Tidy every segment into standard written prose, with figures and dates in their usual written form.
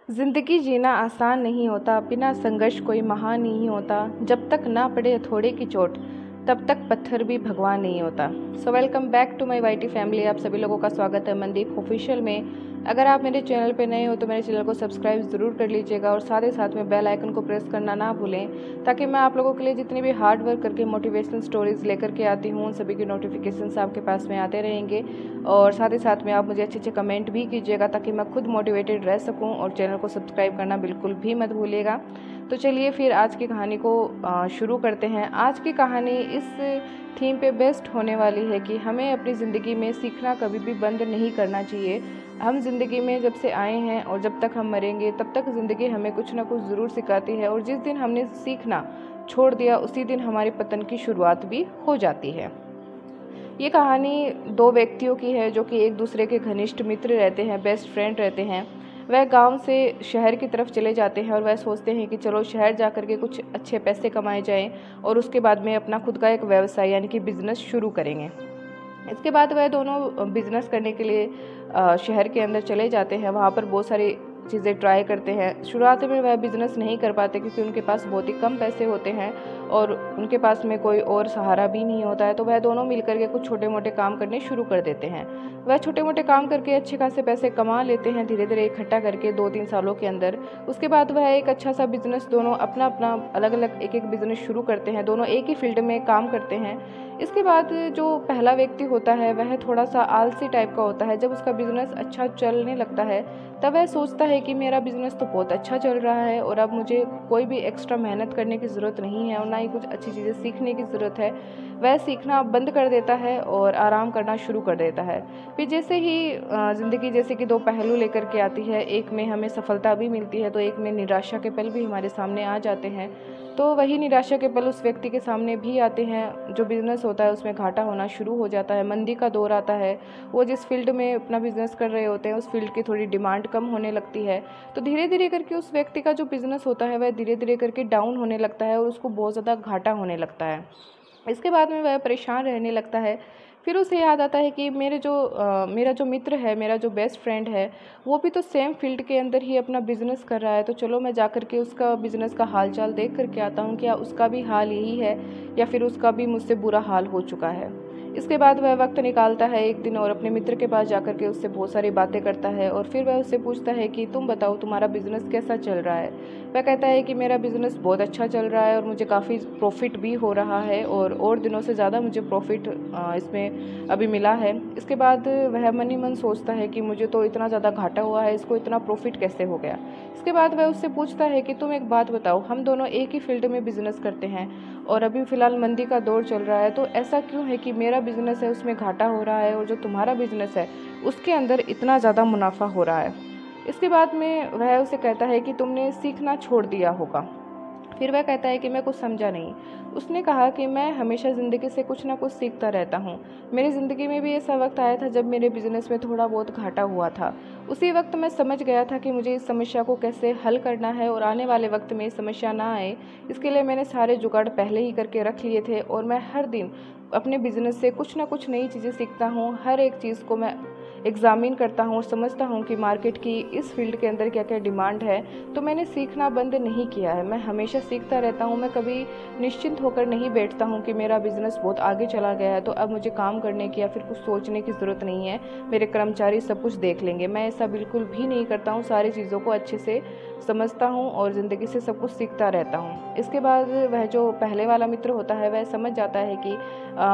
जिंदगी जीना आसान नहीं होता, बिना संघर्ष कोई महान नहीं होता। जब तक ना पड़े हथौड़े की चोट, तब तक पत्थर भी भगवान नहीं होता। So welcome back to my YT family. आप सभी लोगों का स्वागत है मनदीप ऑफिशियल में। अगर आप मेरे चैनल पे नए हो तो मेरे चैनल को सब्सक्राइब ज़रूर कर लीजिएगा और साथ ही साथ में बेल आइकन को प्रेस करना ना भूलें, ताकि मैं आप लोगों के लिए जितनी भी हार्ड वर्क करके मोटिवेशनल स्टोरीज लेकर के आती हूँ उन सभी की नोटिफिकेशंस आपके पास में आते रहेंगे। और साथ ही साथ में आप मुझे अच्छे अच्छे कमेंट भी कीजिएगा, ताकि मैं खुद मोटिवेटेड रह सकूँ। और चैनल को सब्सक्राइब करना बिल्कुल भी मत भूलिएगा। तो चलिए फिर आज की कहानी को शुरू करते हैं। आज की कहानी इस थीम पे बेस्ट होने वाली है कि हमें अपनी ज़िंदगी में सीखना कभी भी बंद नहीं करना चाहिए। हम ज़िंदगी में जब से आए हैं और जब तक हम मरेंगे तब तक ज़िंदगी हमें कुछ ना कुछ ज़रूर सिखाती है, और जिस दिन हमने सीखना छोड़ दिया उसी दिन हमारे पतन की शुरुआत भी हो जाती है। ये कहानी दो व्यक्तियों की है जो कि एक दूसरे के घनिष्ठ मित्र रहते हैं, बेस्ट फ्रेंड रहते हैं। वह गांव से शहर की तरफ चले जाते हैं और वह सोचते हैं कि चलो शहर जा कर के कुछ अच्छे पैसे कमाए जाएं और उसके बाद में अपना खुद का एक व्यवसाय यानी कि बिजनेस शुरू करेंगे। इसके बाद वह दोनों बिजनेस करने के लिए शहर के अंदर चले जाते हैं। वहाँ पर बहुत सारी चीज़ें ट्राई करते हैं। शुरुआत में वह बिज़नेस नहीं कर पाते क्योंकि उनके पास बहुत ही कम पैसे होते हैं और उनके पास में कोई और सहारा भी नहीं होता है। तो वह दोनों मिलकर के कुछ छोटे मोटे काम करने शुरू कर देते हैं। वह छोटे मोटे काम करके अच्छे खासे पैसे कमा लेते हैं, धीरे धीरे इकट्ठा करके 2-3 सालों के अंदर। उसके बाद वह एक अच्छा सा बिजनेस, दोनों अपना अपना अलग अलग एक एक बिजनेस शुरू करते हैं। दोनों एक ही फील्ड में काम करते हैं। इसके बाद जो पहला व्यक्ति होता है वह थोड़ा सा आलसी टाइप का होता है। जब उसका बिजनेस अच्छा चलने लगता है तब वह सोचता है कि मेरा बिजनेस तो बहुत अच्छा चल रहा है और अब मुझे कोई भी एक्स्ट्रा मेहनत करने की ज़रूरत नहीं है और ना ही कुछ अच्छी चीज़ें सीखने की ज़रूरत है। वह सीखना बंद कर देता है और आराम करना शुरू कर देता है। फिर जैसे ही ज़िंदगी जैसे कि दो पहलू लेकर के आती है, एक में हमें सफलता भी मिलती है तो एक में निराशा के पल भी हमारे सामने आ जाते हैं। तो वही निराशा के पल उस व्यक्ति के सामने भी आते हैं। जो बिज़नेस होता है उसमें घाटा होना शुरू हो जाता है, मंदी का दौर आता है। वो जिस फील्ड में अपना बिज़नेस कर रहे होते हैं उस फील्ड की थोड़ी डिमांड कम होने लगती है। तो धीरे धीरे करके उस व्यक्ति का जो बिज़नेस होता है वह धीरे धीरे करके डाउन होने लगता है और उसको बहुत ज़्यादा घाटा होने लगता है। इसके बाद में वह परेशान रहने लगता है। फिर उसे याद आता है कि मेरा जो मित्र है, मेरा जो बेस्ट फ्रेंड है, वो भी तो सेम फील्ड के अंदर ही अपना बिज़नेस कर रहा है। तो चलो मैं जाकर के उसका बिज़नेस का हाल चाल देख कर के आता हूँ, क्या उसका भी हाल यही है या फिर उसका भी मुझसे बुरा हाल हो चुका है। इसके बाद वह वक्त निकालता है एक दिन और अपने मित्र के पास जाकर के उससे बहुत सारी बातें करता है और फिर वह उससे पूछता है कि तुम बताओ तुम्हारा बिज़नेस कैसा चल रहा है। वह कहता है कि मेरा बिज़नेस बहुत अच्छा चल रहा है और मुझे काफ़ी प्रॉफिट भी हो रहा है और दिनों से ज़्यादा मुझे प्रॉफिट इसमें अभी मिला है। इसके बाद वह मन ही मन सोचता है कि मुझे तो इतना ज़्यादा घाटा हुआ है, इसको इतना प्रॉफिट कैसे हो गया। इसके बाद वह उससे पूछता है कि तुम एक बात बताओ, हम दोनों एक ही फील्ड में बिज़नेस करते हैं और अभी फ़िलहाल मंदी का दौर चल रहा है, तो ऐसा क्यों है कि मेरा बिज़नेस है उसमें घाटा हो रहा है और जो तुम्हारा बिज़नेस है उसके अंदर इतना ज़्यादा मुनाफा हो रहा है। इसके बाद में वह उसे कहता है कि तुमने सीखना छोड़ दिया होगा। फिर वह कहता है कि मैं कुछ समझा नहीं। उसने कहा कि मैं हमेशा ज़िंदगी से कुछ ना कुछ सीखता रहता हूँ। मेरी ज़िंदगी में भी ऐसा वक्त आया था जब मेरे बिज़नेस में थोड़ा बहुत घाटा हुआ था। उसी वक्त मैं समझ गया था कि मुझे इस समस्या को कैसे हल करना है और आने वाले वक्त में समस्या ना आए, इसके लिए मैंने सारे जुगाड़ पहले ही करके रख लिए थे। और मैं हर दिन अपने बिज़नेस से कुछ ना कुछ नई चीज़ें सीखता हूँ। हर एक चीज़ को मैं एग्ज़ामिन करता हूँ और समझता हूँ कि मार्केट की इस फील्ड के अंदर क्या क्या डिमांड है। तो मैंने सीखना बंद नहीं किया है, मैं हमेशा सीखता रहता हूँ। मैं कभी निश्चिंत होकर नहीं बैठता हूँ कि मेरा बिज़नेस बहुत आगे चला गया है तो अब मुझे काम करने की या फिर कुछ सोचने की ज़रूरत नहीं है, मेरे कर्मचारी सब कुछ देख लेंगे। मैं ऐसा बिल्कुल भी नहीं करता हूँ, सारी चीज़ों को अच्छे से समझता हूँ और ज़िंदगी से सब कुछ सीखता रहता हूँ। इसके बाद वह जो पहले वाला मित्र होता है वह समझ जाता है कि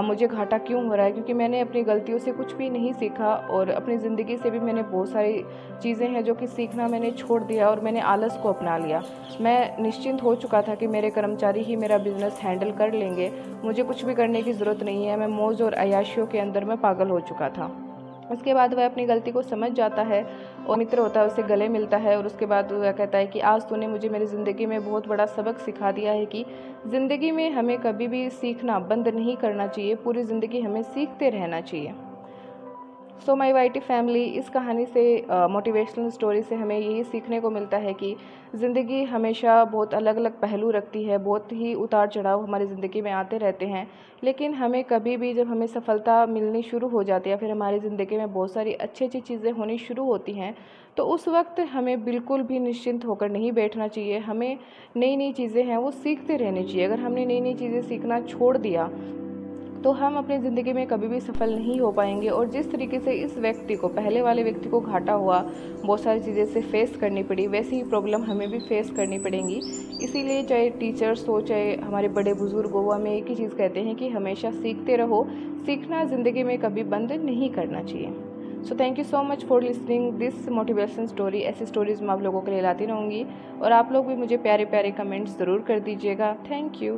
मुझे घाटा क्यों हो रहा है, क्योंकि मैंने अपनी गलतियों से कुछ भी नहीं सीखा और अपनी ज़िंदगी से भी मैंने बहुत सारी चीज़ें हैं जो कि सीखना मैंने छोड़ दिया और मैंने आलस को अपना लिया। मैं निश्चिंत हो चुका था कि मेरे कर्मचारी ही मेरा बिज़नेस हैंडल कर लेंगे, मुझे कुछ भी करने की ज़रूरत नहीं है। मैं मौज और अय्याशियों के अंदर मैं पागल हो चुका था। उसके बाद वह अपनी गलती को समझ जाता है और मित्र होता है उसे गले मिलता है और उसके बाद वह कहता है कि आज तूने मुझे मेरी ज़िंदगी में बहुत बड़ा सबक सिखा दिया है कि ज़िंदगी में हमें कभी भी सीखना बंद नहीं करना चाहिए, पूरी ज़िंदगी हमें सीखते रहना चाहिए। सो माई वाईटी फैमिली, इस कहानी से मोटिवेशनल स्टोरी से हमें यही सीखने को मिलता है कि ज़िंदगी हमेशा बहुत अलग अलग पहलू रखती है, बहुत ही उतार चढ़ाव हमारी ज़िंदगी में आते रहते हैं। लेकिन हमें कभी भी जब हमें सफलता मिलनी शुरू हो जाती है, फिर हमारी ज़िंदगी में बहुत सारी अच्छी अच्छी चीज़ें होनी शुरू होती हैं, तो उस वक्त हमें बिल्कुल भी निश्चिंत होकर नहीं बैठना चाहिए। हमें नई नई चीज़ें हैं वो सीखते रहनी चाहिए। अगर हमने नई नई चीज़ें सीखना छोड़ दिया तो हम अपनी ज़िंदगी में कभी भी सफल नहीं हो पाएंगे। और जिस तरीके से इस व्यक्ति को, पहले वाले व्यक्ति को घाटा हुआ, बहुत सारी चीज़ें से फेस करनी पड़ी, वैसी ही प्रॉब्लम हमें भी फेस करनी पड़ेंगी। इसीलिए चाहे टीचर्स हो, चाहे हमारे बड़े बुजुर्ग हो, वो हमें एक ही चीज़ कहते हैं कि हमेशा सीखते रहो। सीखना ज़िंदगी में कभी बंद नहीं करना चाहिए। So thank you so much for listening this motivation story. ऐसी स्टोरीज़ मैं आप लोगों के लिए लाती रहूँगी और आप लोग भी मुझे प्यारे प्यारे कमेंट्स ज़रूर कर दीजिएगा। Thank you.